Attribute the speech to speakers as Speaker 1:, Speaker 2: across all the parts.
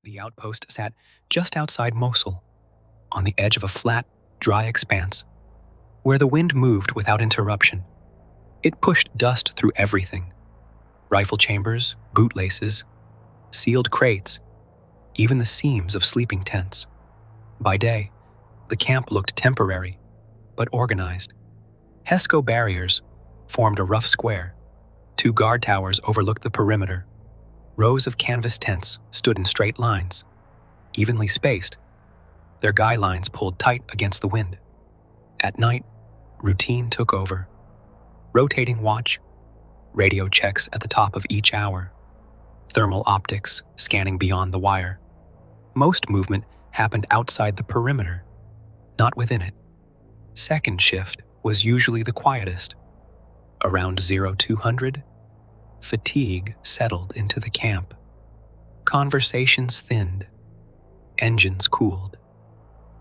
Speaker 1: The outpost sat just outside Mosul, on the edge of a flat, dry expanse, where the wind moved without interruption. It pushed dust through everything: rifle chambers, bootlaces, sealed crates, even the seams of sleeping tents. By day, the camp looked temporary, but organized. HESCO barriers formed a rough square. 2 guard towers overlooked the perimeter. Rows of canvas tents stood in straight lines, evenly spaced, their guy lines pulled tight against the wind. At night, routine took over. Rotating watch, radio checks at the top of each hour, thermal optics scanning beyond the wire. Most movement happened outside the perimeter, not within it. Second shift was usually the quietest. Around 0200, fatigue settled into the camp. Conversations thinned. Engines cooled.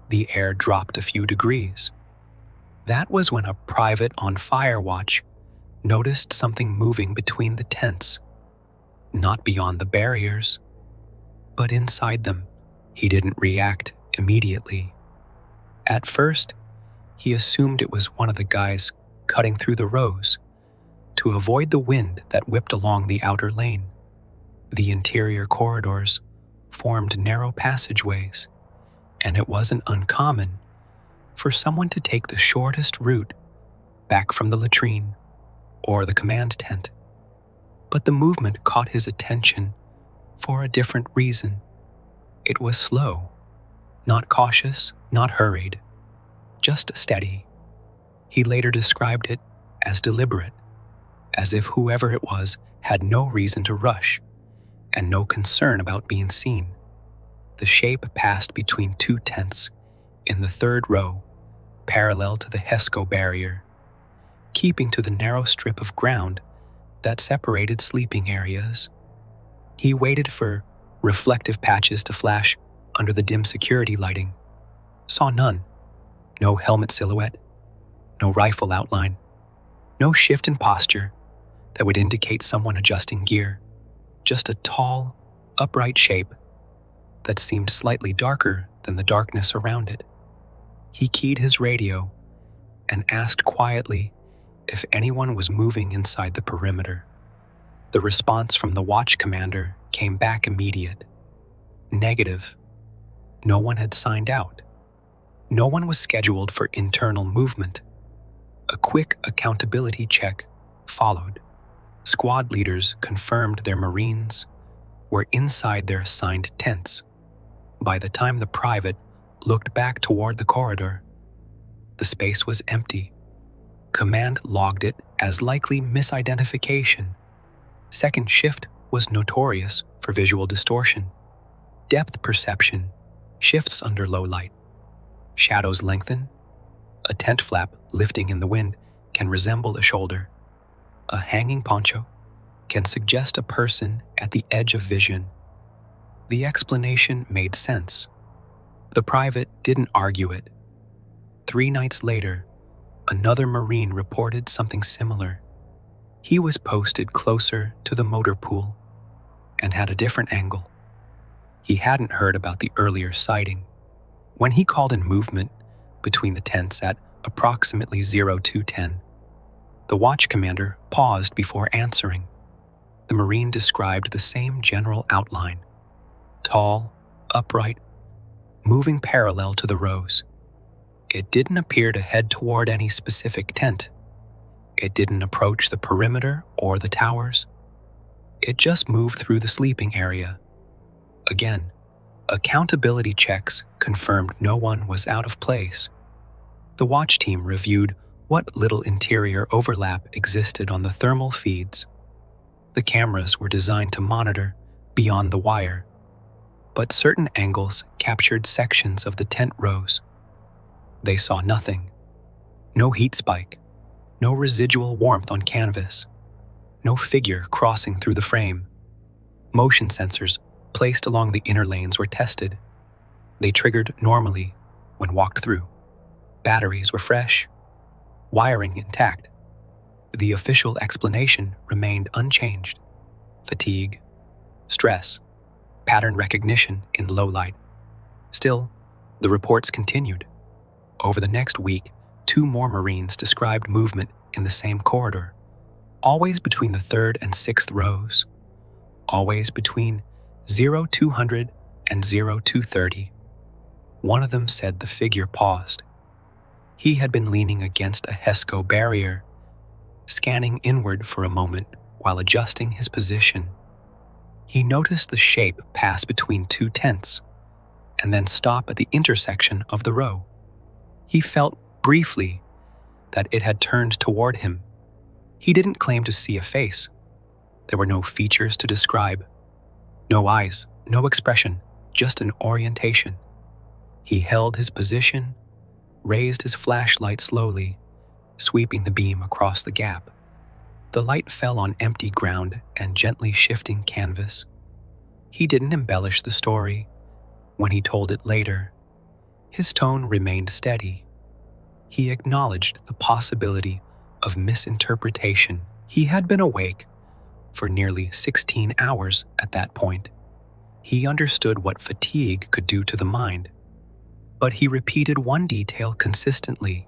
Speaker 1: The air dropped a few degrees. That was when a private on fire watch noticed something moving between the tents. Not beyond the barriers, but inside them. He didn't react immediately. At first, he assumed it was one of the guys cutting through the rows to avoid the wind that whipped along the outer lane. The interior corridors formed narrow passageways, and it wasn't uncommon for someone to take the shortest route back from the latrine or the command tent. But the movement caught his attention for a different reason. It was slow, not cautious, not hurried, just steady. He later described it as deliberate, as if whoever it was had no reason to rush and no concern about being seen. The shape passed between 2 tents in the 3rd row, parallel to the HESCO barrier, keeping to the narrow strip of ground that separated sleeping areas. He waited for reflective patches to flash under the dim security lighting. Saw none. No helmet silhouette, no rifle outline, no shift in posture that would indicate someone adjusting gear. Just a tall, upright shape that seemed slightly darker than the darkness around it. He keyed his radio and asked quietly if anyone was moving inside the perimeter. The response from the watch commander came back immediate. Negative. No one had signed out. No one was scheduled for internal movement. A quick accountability check followed. Squad leaders confirmed their Marines were inside their assigned tents. By the time the private looked back toward the corridor, the space was empty. Command logged it as likely misidentification. Second shift was notorious for visual distortion. Depth perception shifts under low light. Shadows lengthen. A tent flap lifting in the wind can resemble a shoulder. A hanging poncho can suggest a person at the edge of vision. The explanation made sense. The private didn't argue it. 3 nights later, another Marine reported something similar. He was posted closer to the motor pool and had a different angle. He hadn't heard about the earlier sighting. When he called in movement between the tents at approximately 0210, the watch commander paused before answering. The Marine described the same general outline: tall, upright, moving parallel to the rows. It didn't appear to head toward any specific tent. It didn't approach the perimeter or the towers. It just moved through the sleeping area. Again, accountability checks confirmed no one was out of place. The watch team reviewed what little interior overlap existed on the thermal feeds. The cameras were designed to monitor beyond the wire, but certain angles captured sections of the tent rows. They saw nothing. No heat spike, no residual warmth on canvas, no figure crossing through the frame. Motion sensors placed along the inner lanes were tested. They triggered normally when walked through. Batteries were fresh, wiring intact. The official explanation remained unchanged: fatigue, stress, pattern recognition in low light. Still, the reports continued. Over the next week, 2 more Marines described movement in the same corridor, always between the 3rd and 6th rows, always between 0200 and 0230. One of them said the figure paused. He had been leaning against a HESCO barrier, scanning inward for a moment while adjusting his position. He noticed the shape pass between 2 tents and then stop at the intersection of the row. He felt briefly that it had turned toward him. He didn't claim to see a face. There were no features to describe. No eyes, no expression, just an orientation. He held his position, raised his flashlight slowly, sweeping the beam across the gap. The light fell on empty ground and gently shifting canvas. He didn't embellish the story. When he told it later, his tone remained steady. He acknowledged the possibility of misinterpretation. He had been awake for nearly 16 hours at that point. He understood what fatigue could do to the mind. But he repeated one detail consistently.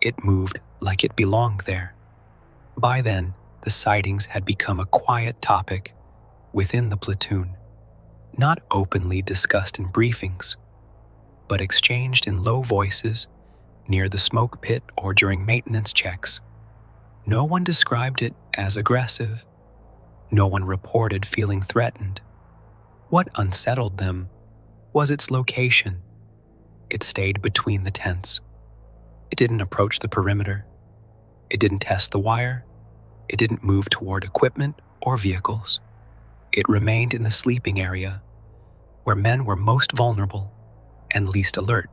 Speaker 1: It moved like it belonged there. By then, the sightings had become a quiet topic within the platoon, not openly discussed in briefings, but exchanged in low voices near the smoke pit or during maintenance checks. No one described it as aggressive. No one reported feeling threatened. What unsettled them was its location. It stayed between the tents. It didn't approach the perimeter. It didn't test the wire. It didn't move toward equipment or vehicles. It remained in the sleeping area, where men were most vulnerable and least alert.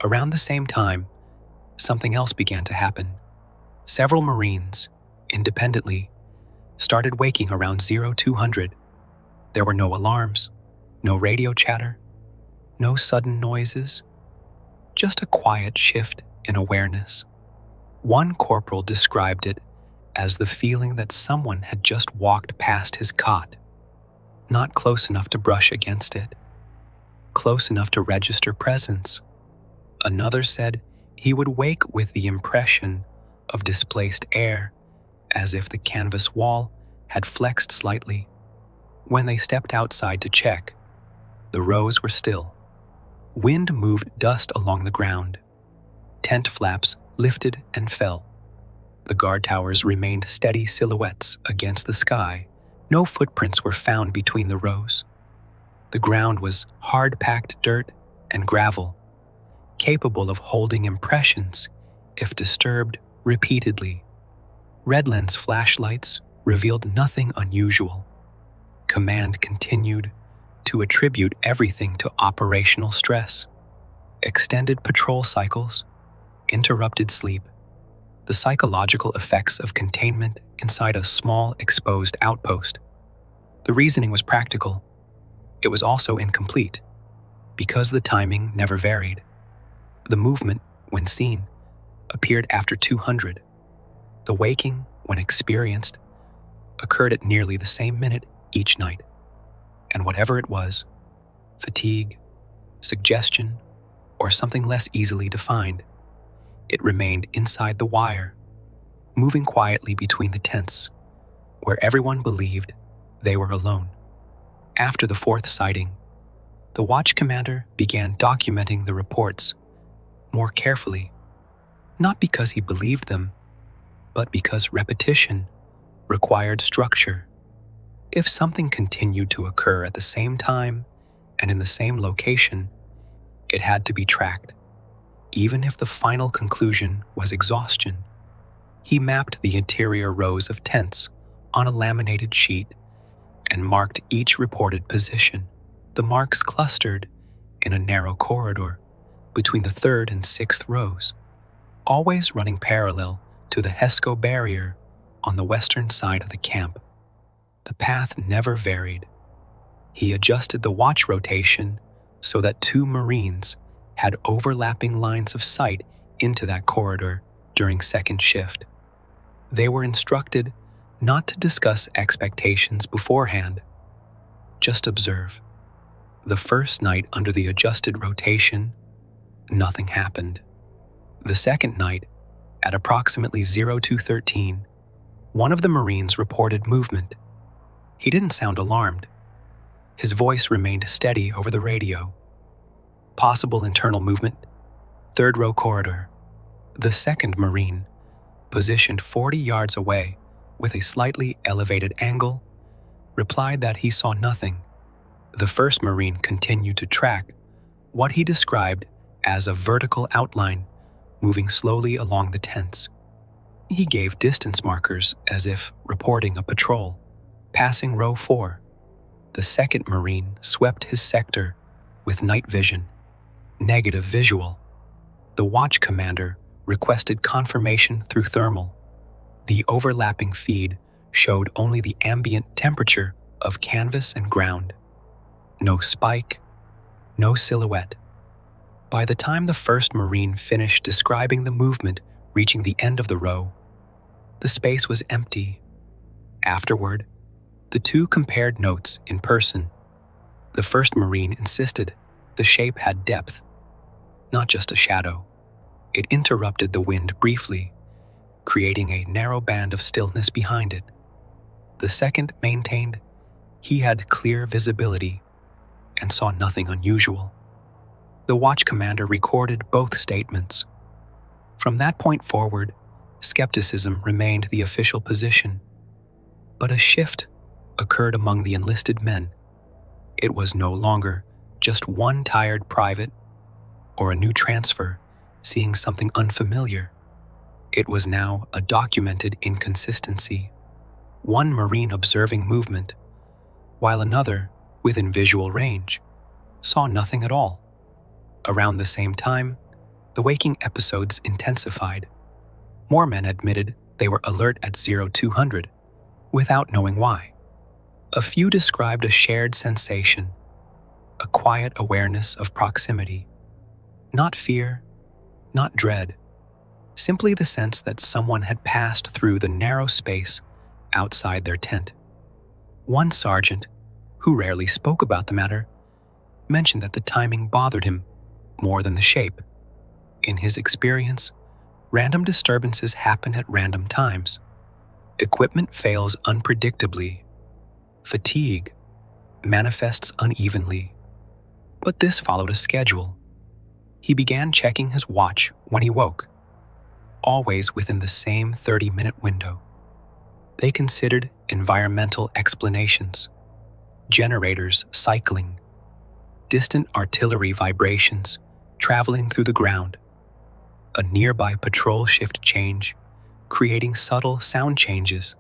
Speaker 1: Around the same time, something else began to happen. Several Marines, independently, started waking around 0200. There were no alarms, no radio chatter, no sudden noises, just a quiet shift in awareness. One corporal described it as the feeling that someone had just walked past his cot, not close enough to brush against it, close enough to register presence. Another said he would wake with the impression of displaced air, as if the canvas wall had flexed slightly. When they stepped outside to check, the rows were still. Wind moved dust along the ground. Tent flaps lifted and fell. The guard towers remained steady silhouettes against the sky. No footprints were found between the rows. The ground was hard-packed dirt and gravel, capable of holding impressions if disturbed repeatedly. Red lens flashlights revealed nothing unusual. Command continued to attribute everything to operational stress. Extended patrol cycles, interrupted sleep, the psychological effects of containment inside a small, exposed outpost. The reasoning was practical. It was also incomplete, because the timing never varied. The movement, when seen, appeared after 200. The waking, when experienced, occurred at nearly the same minute each night. And whatever it was, fatigue, suggestion, or something less easily defined, it remained inside the wire, moving quietly between the tents, where everyone believed they were alone. After the 4th sighting, the watch commander began documenting the reports more carefully, not because he believed them, but because repetition required structure. If something continued to occur at the same time and in the same location, it had to be tracked, even if the final conclusion was exhaustion. He mapped the interior rows of tents on a laminated sheet and marked each reported position. The marks clustered in a narrow corridor between the 3rd and 6th rows, always running parallel to the HESCO barrier on the western side of the camp. The path never varied. He adjusted the watch rotation so that 2 Marines had overlapping lines of sight into that corridor during second shift. They were instructed not to discuss expectations beforehand. Just observe. The first night under the adjusted rotation, nothing happened. The second night, at approximately 0213, one of the Marines reported movement. He didn't sound alarmed. His voice remained steady over the radio. Possible internal movement, third row corridor. The second Marine, positioned 40 yards away with a slightly elevated angle, replied that he saw nothing. The first Marine continued to track what he described as a vertical outline moving slowly along the tents. He gave distance markers as if reporting a patrol, passing row 4. The second Marine swept his sector with night vision, negative visual. The watch commander requested confirmation through thermal. The overlapping feed showed only the ambient temperature of canvas and ground. No spike, no silhouette. By the time the first Marine finished describing the movement reaching the end of the row, the space was empty. Afterward, the two compared notes in person. The first Marine insisted the shape had depth, not just a shadow. It interrupted the wind briefly, creating a narrow band of stillness behind it. The second maintained he had clear visibility and saw nothing unusual. The watch commander recorded both statements. From that point forward, skepticism remained the official position. But a shift occurred among the enlisted men. It was no longer just one tired private or a new transfer seeing something unfamiliar. It was now a documented inconsistency. One Marine observing movement, while another, within visual range, saw nothing at all. Around the same time, the waking episodes intensified. More men admitted they were alert at 0200, without knowing why. A few described a shared sensation, a quiet awareness of proximity. Not fear, not dread, simply the sense that someone had passed through the narrow space outside their tent. One sergeant, who rarely spoke about the matter, mentioned that the timing bothered him more than the shape. In his experience, random disturbances happen at random times. Equipment fails unpredictably. Fatigue manifests unevenly. But this followed a schedule. He began checking his watch when he woke, always within the same 30-minute window. They considered environmental explanations, generators cycling, distant artillery vibrations traveling through the ground, a nearby patrol shift change, creating subtle sound changes,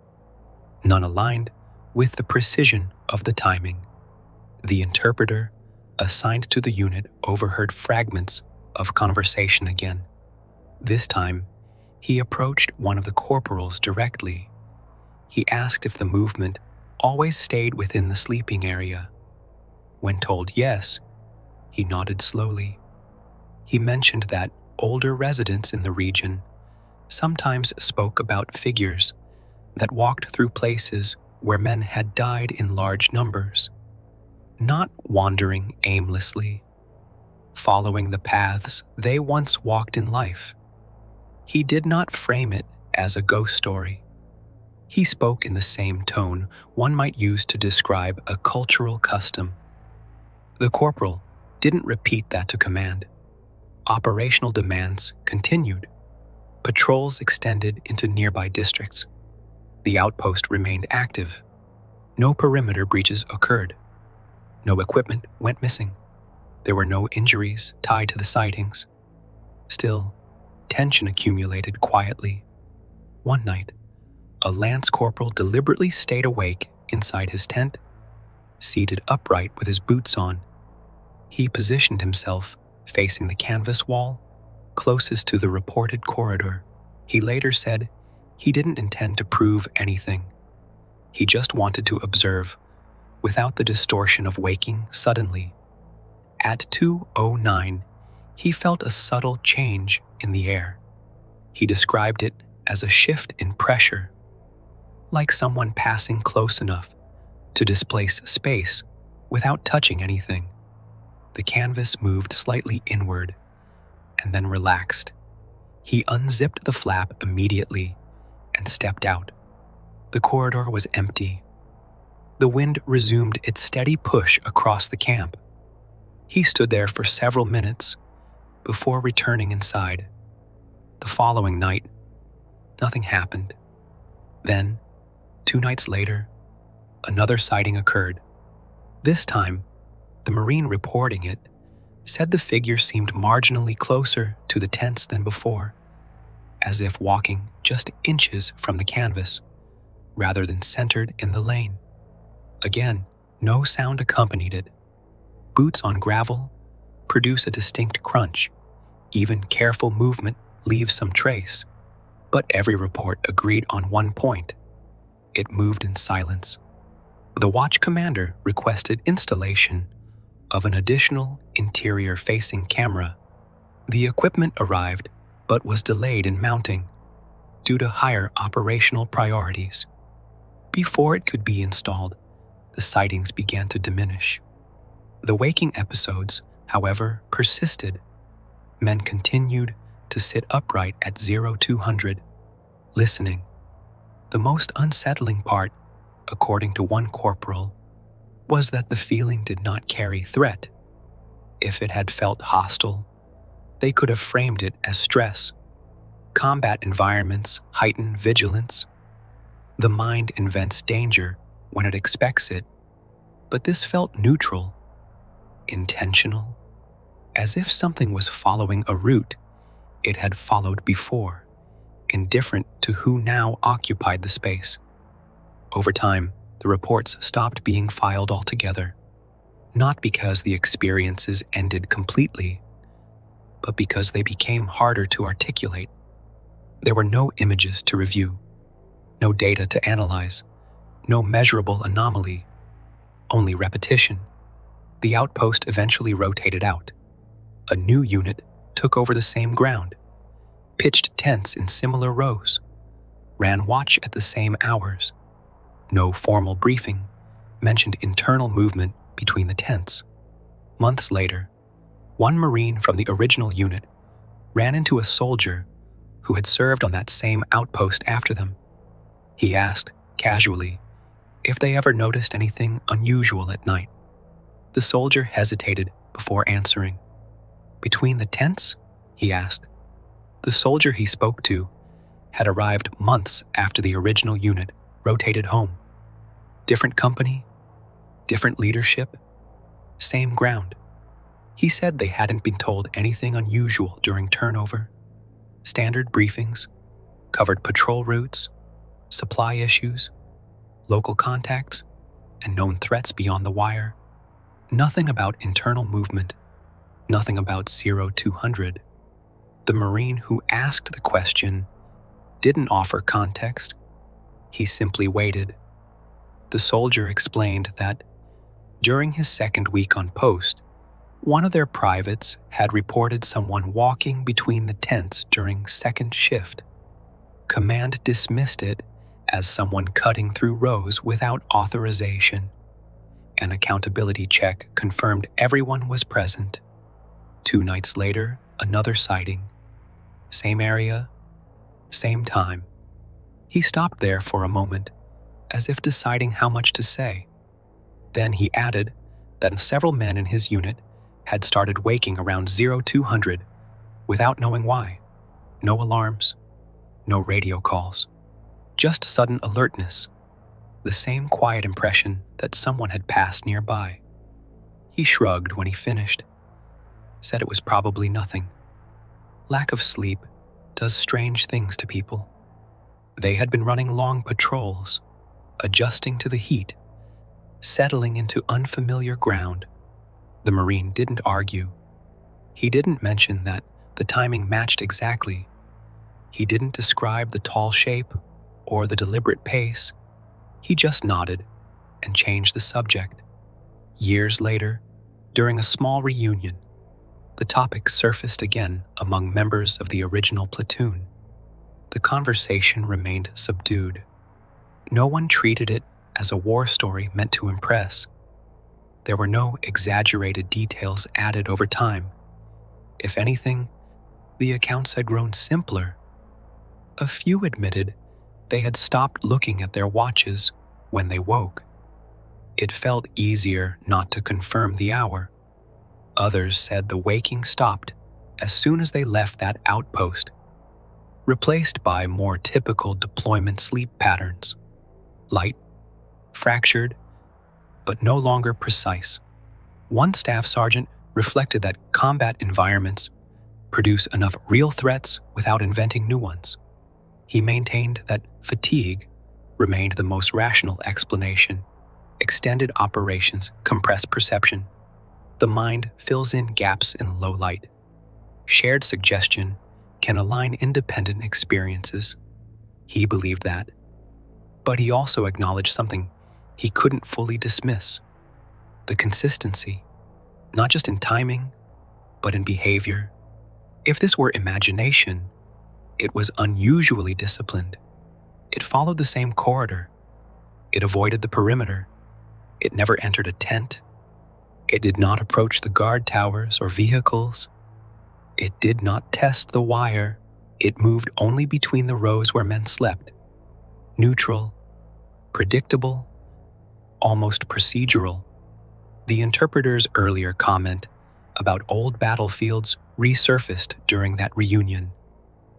Speaker 1: none aligned with the precision of the timing. The interpreter assigned to the unit overheard fragments of conversation again. This time, he approached one of the corporals directly. He asked if the movement always stayed within the sleeping area. When told yes, he nodded slowly. He mentioned that older residents in the region sometimes spoke about figures that walked through places where men had died in large numbers, not wandering aimlessly, following the paths they once walked in life. He did not frame it as a ghost story. He spoke in the same tone one might use to describe a cultural custom. The corporal didn't repeat that to command. Operational demands continued. Patrols extended into nearby districts. The outpost remained active. No perimeter breaches occurred. No equipment went missing. There were no injuries tied to the sightings. Still, tension accumulated quietly. One night, a lance corporal deliberately stayed awake inside his tent, seated upright with his boots on. He positioned himself facing the canvas wall, closest to the reported corridor. He later said he didn't intend to prove anything. He just wanted to observe, without the distortion of waking suddenly. At 2:09, he felt a subtle change in the air. He described it as a shift in pressure, like someone passing close enough to displace space Without touching anything, the canvas moved slightly inward and then relaxed. He unzipped the flap immediately and stepped out. The corridor was empty. The wind resumed its steady push across the camp. He stood there for several minutes before returning inside. The following night, nothing happened. Then, 2 nights later, another sighting occurred. This time, the Marine reporting it said the figure seemed marginally closer to the tents than before, as if walking just inches from the canvas, rather than centered in the lane. Again, no sound accompanied it. Boots on gravel produce a distinct crunch. Even careful movement leaves some trace. But every report agreed on one point. It moved in silence. The watch commander requested installation of an additional interior-facing camera. The equipment arrived, but was delayed in mounting due to higher operational priorities. Before it could be installed, the sightings began to diminish. The waking episodes, however, persisted. Men continued to sit upright at 0200, listening. The most unsettling part, according to one corporal, was that the feeling did not carry threat. If it had felt hostile, they could have framed it as stress. Combat environments heighten vigilance. The mind invents danger when it expects it, but this felt neutral, intentional, as if something was following a route it had followed before, indifferent to who now occupied the space. Over time, the reports stopped being filed altogether, not because the experiences ended completely, but because they became harder to articulate. There were no images to review, no data to analyze, no measurable anomaly, only repetition. The outpost eventually rotated out. A new unit took over the same ground, pitched tents in similar rows, ran watch at the same hours. No formal briefing mentioned internal movement between the tents. Months later, one Marine from the original unit ran into a soldier who had served on that same outpost after them. He asked, casually, if they ever noticed anything unusual at night. The soldier hesitated before answering. Between the tents? He asked. The soldier he spoke to had arrived months after the original unit rotated home. Different company, different leadership, same ground. He said they hadn't been told anything unusual during turnover. Standard briefings covered patrol routes, supply issues, local contacts, and known threats beyond the wire. Nothing about internal movement, nothing about 0200. The Marine who asked the question didn't offer context. He simply waited. The soldier explained that during his second week on post, one of their privates had reported someone walking between the tents during second shift. Command dismissed it as someone cutting through rows without authorization. An accountability check confirmed everyone was present. 2 nights later, another sighting. Same area, same time. He stopped there for a moment, as if deciding how much to say. Then he added that several men in his unit had started waking around 0200 without knowing why. No alarms, no radio calls, just sudden alertness, the same quiet impression that someone had passed nearby. He shrugged when he finished, said it was probably nothing. Lack of sleep does strange things to people. They had been running long patrols, adjusting to the heat, settling into unfamiliar ground. The Marine didn't argue. He didn't mention that the timing matched exactly. He didn't describe the tall shape or the deliberate pace. He just nodded and changed the subject. Years later, during a small reunion, the topic surfaced again among members of the original platoon. The conversation remained subdued. No one treated it as a war story meant to impress. There were no exaggerated details added over time. If anything, the accounts had grown simpler. A few admitted they had stopped looking at their watches when they woke. It felt easier not to confirm the hour. Others said the waking stopped as soon as they left that outpost, replaced by more typical deployment sleep patterns. Light, fractured, but no longer precise. One staff sergeant reflected that combat environments produce enough real threats without inventing new ones. He maintained that fatigue remained the most rational explanation. Extended operations compress perception. The mind fills in gaps in low light. Shared suggestion can align independent experiences. He believed that. But he also acknowledged something he couldn't fully dismiss: the consistency, not just in timing, but in behavior. If this were imagination, it was unusually disciplined. It followed the same corridor. It avoided the perimeter. It never entered a tent. It did not approach the guard towers or vehicles. It did not test the wire. It moved only between the rows where men slept. Neutral, predictable, almost procedural. The interpreter's earlier comment about old battlefields resurfaced during that reunion.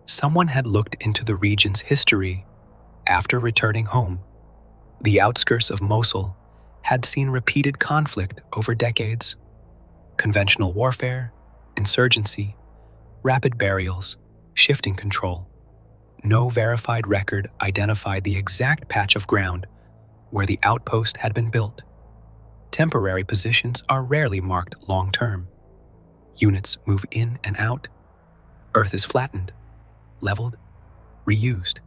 Speaker 1: Someone had looked into the region's history after returning home. The outskirts of Mosul had seen repeated conflict over decades: conventional warfare, insurgency, rapid burials, shifting control. No verified record identified the exact patch of ground where the outpost had been built. Temporary positions are rarely marked long-term. Units move in and out. Earth is flattened, leveled, reused.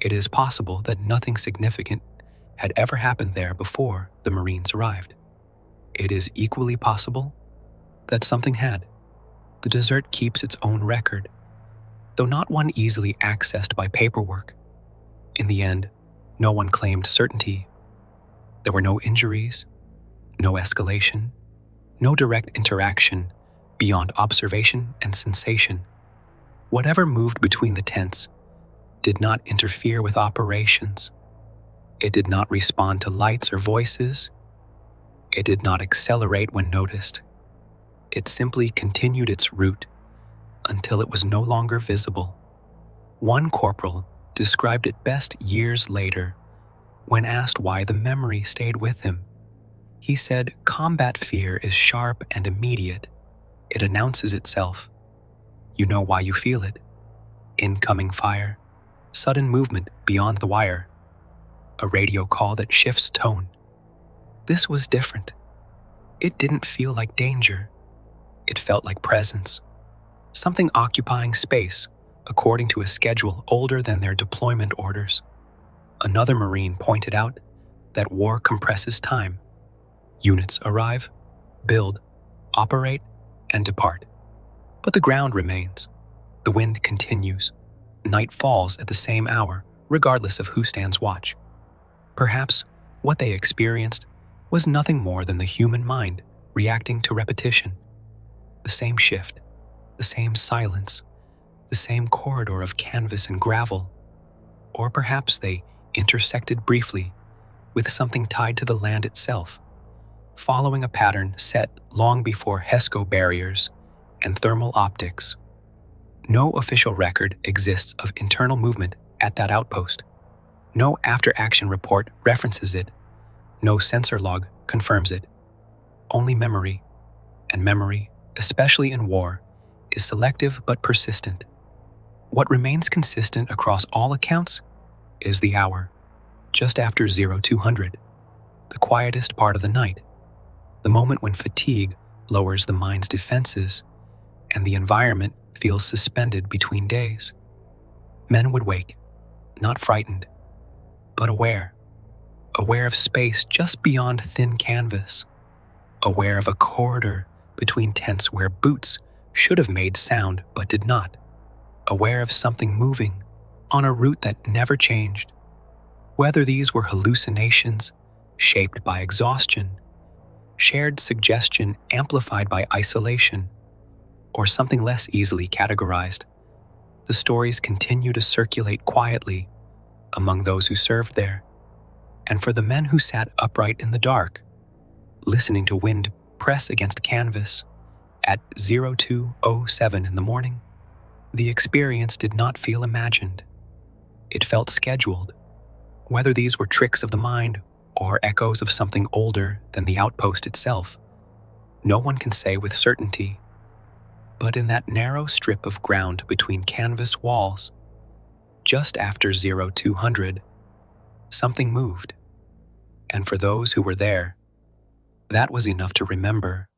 Speaker 1: It is possible that nothing significant had ever happened there before the Marines arrived. It is equally possible that something had. The desert keeps its own record, though not one easily accessed by paperwork. In the end, no one claimed certainty. There were no injuries, no escalation, no direct interaction beyond observation and sensation. Whatever moved between the tents did not interfere with operations. It did not respond to lights or voices. It did not accelerate when noticed. It simply continued its route until it was no longer visible. One corporal described it best years later when asked why the memory stayed with him. He said, "Combat fear is sharp and immediate. It announces itself. You know why you feel it. Incoming fire, sudden movement beyond the wire, a radio call that shifts tone." This was different. It didn't feel like danger. It felt like presence. Something occupying space according to a schedule older than their deployment orders. Another Marine pointed out that war compresses time. Units arrive, build, operate, and depart. But the ground remains. The wind continues. Night falls at the same hour, regardless of who stands watch. Perhaps what they experienced was nothing more than the human mind reacting to repetition. The same shift, the same silence, the same corridor of canvas and gravel. Or perhaps they intersected briefly with something tied to the land itself, following a pattern set long before HESCO barriers and thermal optics. No official record exists of internal movement at that outpost. No after-action report references it. No sensor log confirms it. Only memory, and memory, especially in war, is selective but persistent. What remains consistent across all accounts is the hour, just after 0200, the quietest part of the night, the moment when fatigue lowers the mind's defenses and the environment feels suspended between days. Men would wake, not frightened, but aware of space just beyond thin canvas, aware of a corridor between tents where boots should have made sound but did not, aware of something moving on a route that never changed. Whether these were hallucinations shaped by exhaustion, shared suggestion amplified by isolation, or something less easily categorized, the stories continue to circulate quietly among those who served there. And for the men who sat upright in the dark, listening to wind press against canvas at 02:07 in the morning, the experience did not feel imagined. It felt scheduled. Whether these were tricks of the mind or echoes of something older than the outpost itself, no one can say with certainty. But in that narrow strip of ground between canvas walls, just after 0200, something moved. And for those who were there, that was enough to remember